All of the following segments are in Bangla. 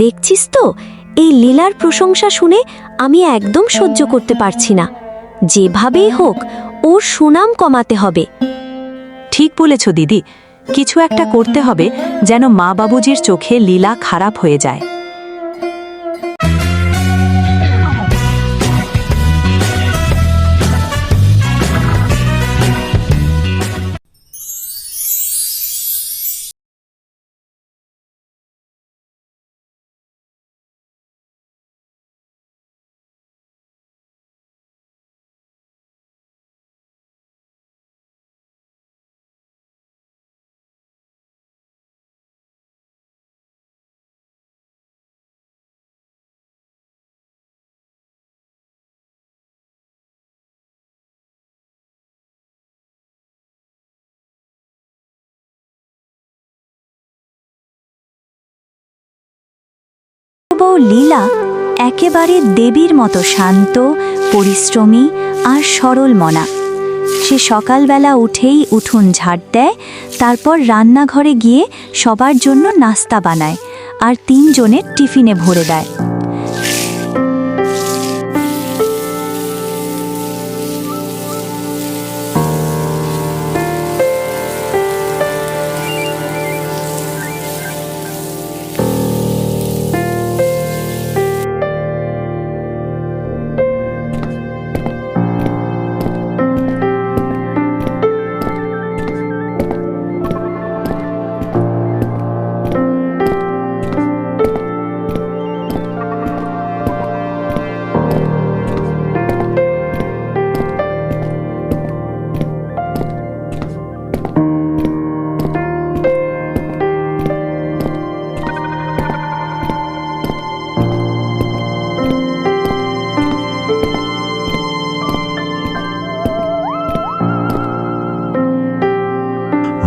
দেখছিস তো, এই লীলার প্রশংসা শুনে আমি একদম সহ্য করতে পারছি না। যেভাবেই হোক ওর সুনাম কমাতে হবে। ঠিক বলেছ দিদি, কিছু একটা করতে হবে যেন মা বাবুজির চোখে লীলা খারাপ হয়ে যায়। বউ লীলা একেবারে দেবীর মতো শান্ত, পরিশ্রমী আর সরল মনা। সে সকালবেলা উঠেই উঠোন ঝাড় দেয়, তারপর রান্নাঘরে গিয়ে সবার জন্য নাস্তা বানায় আর 3 জনের টিফিনে ভরে দেয়।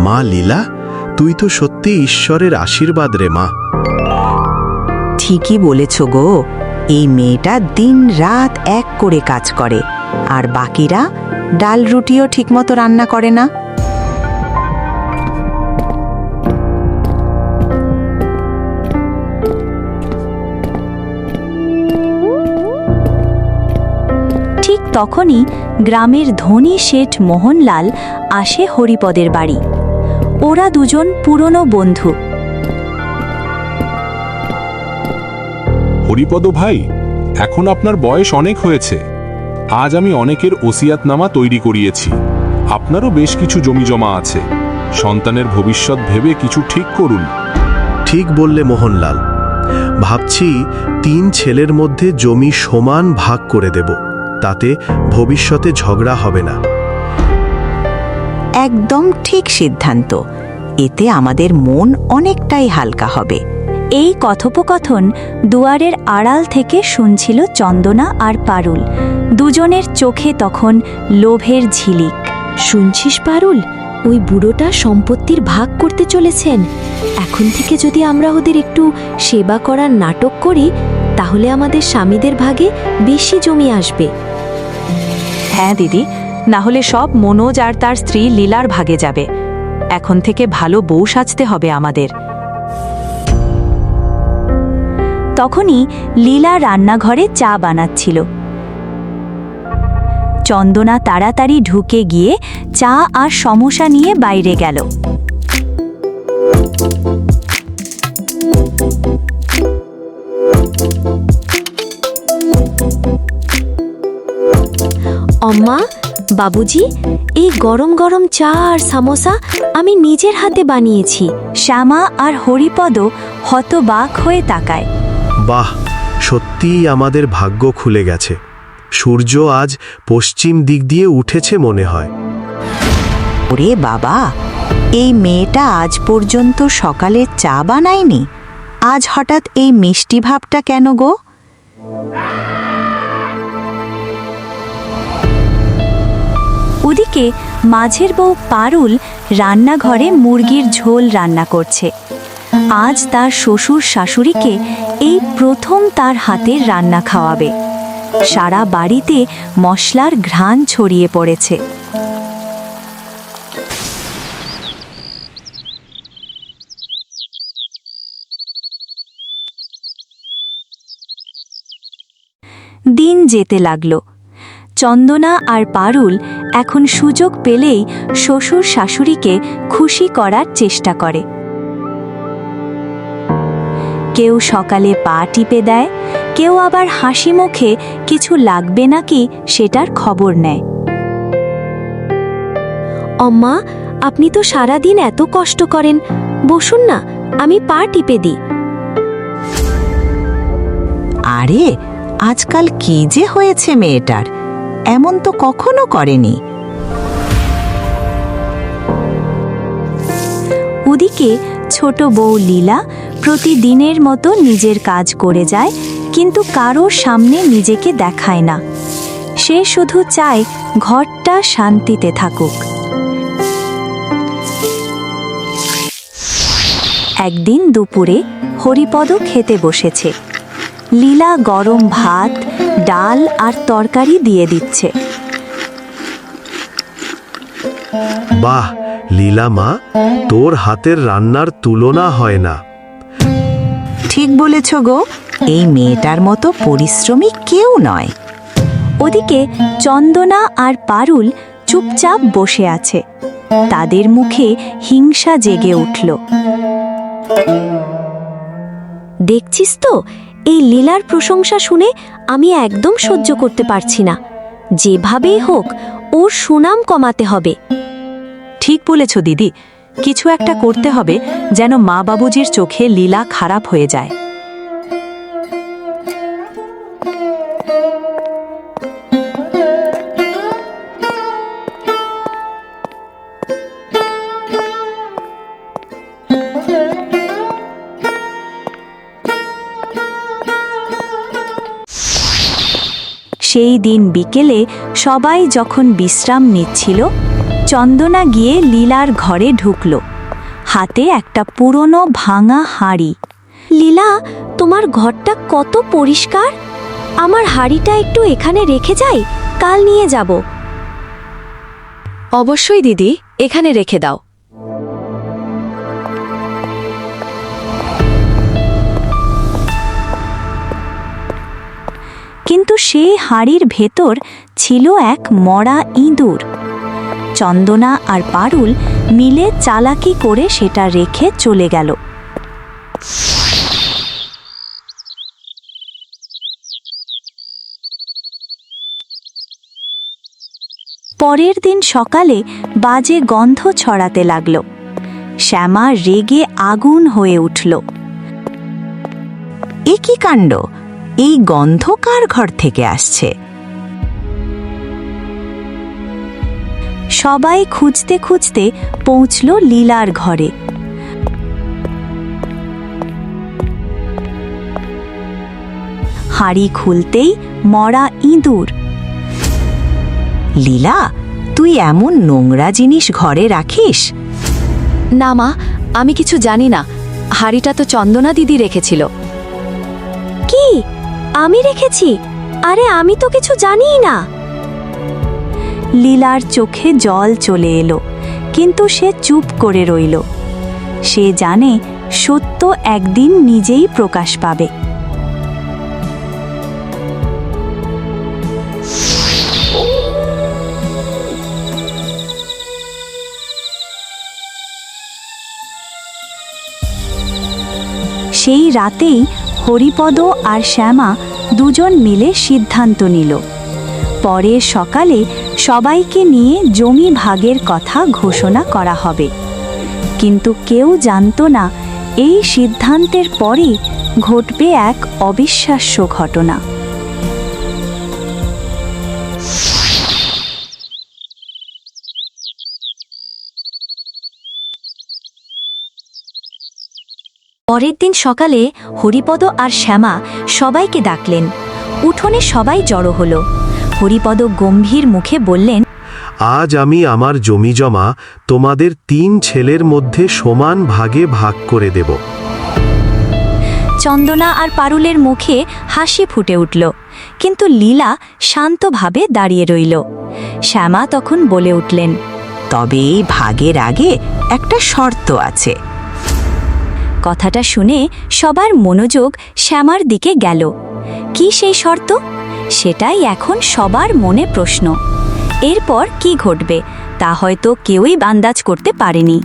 মা লীলা, তুই তো সত্যি ঈশ্বরের আশীর্বাদ রে মা। ঠিকই বলেছ গো, এই মেয়েটা দিন রাত এক করে কাজ করে, আর বাকিরা ডাল রুটিও ঠিকমতো রান্না করে না। ঠিক তখনই গ্রামের ধনী শেঠ মোহনলাল আসে হরিপদের বাড়ি। ওরা দুজন পুরনো বন্ধু। হরিপদ ভাই, এখন আপনার বয়স অনেক হয়েছে। আজ আমি অনেকের ওসিয়াতনামা তৈরি করিয়েছি। আপনারও বেশ কিছু জমি জমা আছে। সন্তানের ভবিষ্যৎ ভেবে কিছু ঠিক করুন। ঠিক বললে মোহনলাল, ভাবছি 3 ছেলের মধ্যে জমি সমান ভাগ করে দেব, তাতে ভবিষ্যতে ঝগড়া হবে না। একদম ঠিক সিদ্ধান্ত, এতে আমাদের মন অনেকটাই হালকা হবে। এই কথোপকথন দুয়ারের আড়াল থেকে শুনছিল চন্দনা আর পারুল। দুজনের চোখে তখন লোভের ঝিলিক। শুনছিস পারুল, ওই বুড়োটা সম্পত্তির ভাগ করতে চলেছেন। এখন থেকে যদি আমরা ওদের একটু সেবা করার নাটক করি, তাহলে আমাদের স্বামীদের ভাগে বেশি জমি আসবে। হ্যাঁ দিদি, না হলে সব মনোজ আর তার স্ত্রী লীলার ভাগে যাবে। এখন থেকে ভালো বউ সাজতে হবে আমাদের। তখনই লীলা রান্নাঘরে চা বানাচ্ছিল। চন্দনা তাড়াতাড়ি ঢুকে গিয়ে চা আর সমোসা নিয়ে বাইরে গেল। অম্মা, বাবুজি, এই গরম গরম চা আর সামোসা আমি নিজের হাতে বানিয়েছি। শ্যামা আর হরিপদ হতবাক হয়ে তাকায়। বাহ, সত্যিই আমাদের ভাগ্য খুলে গেছে। সূর্য আজ পশ্চিম দিক দিয়ে উঠেছে মনে হয়। ওরে বাবা, এই মেয়েটা আজ পর্যন্ত সকালে চা বানায়নি, আজ হঠাৎ এই মিষ্টি ভাবটা কেন গো? ওদিকে মাঝের বউ পারুল রান্নাঘরে মুরগির ঝোল রান্না করছে। আজ তার শ্বশুর শাশুড়িকে এই প্রথম তার হাতের রান্না খাওয়াবে। সারা বাড়িতে মশলার ঘ্রাণ ছড়িয়ে পড়েছে। দিন যেতে লাগল। চন্দনা আর পারুল এখন সুযোগ পেলেই শ্বশুর শাশুড়িকে খুশি করার চেষ্টা করে। কেউ সকালে পা টিপে দেয়, কেউ আবার হাসি মুখে কিছু লাগবে নাকি সেটার খবর নেয়। অম্মা, আপনি তো সারাদিন এত কষ্ট করেন, বসুন না, আমি পা টিপে দিই। আরে আজকাল কি যে হয়েছে মেয়েটার, এমন তো কখনো করেনি। ওদিকে ছোট বউ লীলা প্রতিদিনের মতো নিজের কাজ করে যায়, কিন্তু কারোর সামনে নিজেকে দেখায় না। সে শুধু চায় ঘরটা শান্তিতে থাকুক। একদিন দুপুরে হরিপদ খেতে বসেছে। লীলা গরম ভাত, ডাল আর তরকারি দিয়ে দিচ্ছে। বাহ লীলা মা, তোর হাতের রান্নার তুলনা হয় না। ঠিক বলেছ গো, এই মেয়েটার মতো পরিশ্রমী কেউ নয়। ওদিকে চন্দনা আর পারুল চুপচাপ বসে আছে। তাদের মুখে হিংসা জেগে উঠল। দেখছিস তো, এই লীলার প্রশংসা শুনে আমি একদম সহ্য করতে পারছি না। যেভাবেই হোক ওর সুনাম কমাতে হবে। ঠিক বলেছ দিদি, কিছু একটা করতে হবে যেন মা বাবুজির চোখে লীলা খারাপ হয়ে যায়। সেই দিন বিকেলে সবাই যখন বিশ্রাম নিচ্ছিল, চন্দনা গিয়ে লীলার ঘরে ঢুকল, হাতে একটা পুরনো ভাঙা হাঁড়ি। লীলা, তোমার ঘরটা কত পরিষ্কার। আমার হাঁড়িটা একটু এখানে রেখে যাই, কাল নিয়ে যাব। অবশ্যই দিদি, এখানে রেখে দাও। কিন্তু সেই হাঁড়ির ভেতর ছিল এক মরা ইঁদুর। চন্দনা আর পারুল মিলে চালাকি করে সেটা রেখে চলে গেল। পরের দিন সকালে বাজে গন্ধ ছড়াতে লাগল। শ্যামা রেগে আগুন হয়ে উঠল। এ কি কাণ্ড, এই গন্ধ কার ঘর থেকে আসছে? সবাই খুঁজতে খুঁজতে পৌঁছল লীলার ঘরে। হাঁড়ি খুলতেই মরা ইঁদুর। লীলা, তুই এমন নোংরা জিনিস ঘরে রাখিস? না মা, আমি কিছু জানি না, হাঁড়িটা তো চন্দনা দিদি রেখেছিল। কি, আমি রেখেছি? আরে আমি তো কিছু জানিই না। লীলার চোখে জল চলে এলো, কিন্তু সে চুপ করে রইল। সে জানে সত্য একদিন নিজেই প্রকাশ পাবে। সেই রাতেই হরিপদ আর শ্যামা দুজন মিলে সিদ্ধান্ত নিল। পরের সকালে সবাইকে নিয়ে জমি ভাগের কথা ঘোষণা করা হবে। কিন্তু কেউ জানত না এই সিদ্ধান্তের পরেই ঘটবে এক অবিশ্বাস্য ঘটনা। পরের দিন সকালে হরিপদ আর শ্যামা সবাইকে ডাকলেন। উঠোনে সবাই জড়ো হলো। হরিপদ গম্ভীর মুখে বললেন, আজ আমি আমার জমিজমা তোমাদের 3 ছেলের মধ্যে সমান ভাগে ভাগ করে দেব। চন্দনা আর পারুলের মুখে হাসি ফুটে উঠল, কিন্তু লীলা শান্তভাবে দাঁড়িয়ে রইল। শ্যামা তখন বলে উঠলেন, তবে এই ভাগের আগে একটা শর্ত আছে। কথাটা শুনে সবার মনোযোগ শ্যামার দিকে গেল। কি সেই শর্ত? সেটাই এখন সবার মনে প্রশ্ন। এরপর কি ঘটবে তা হয়তো কেউই আন্দাজ করতে পারেনি।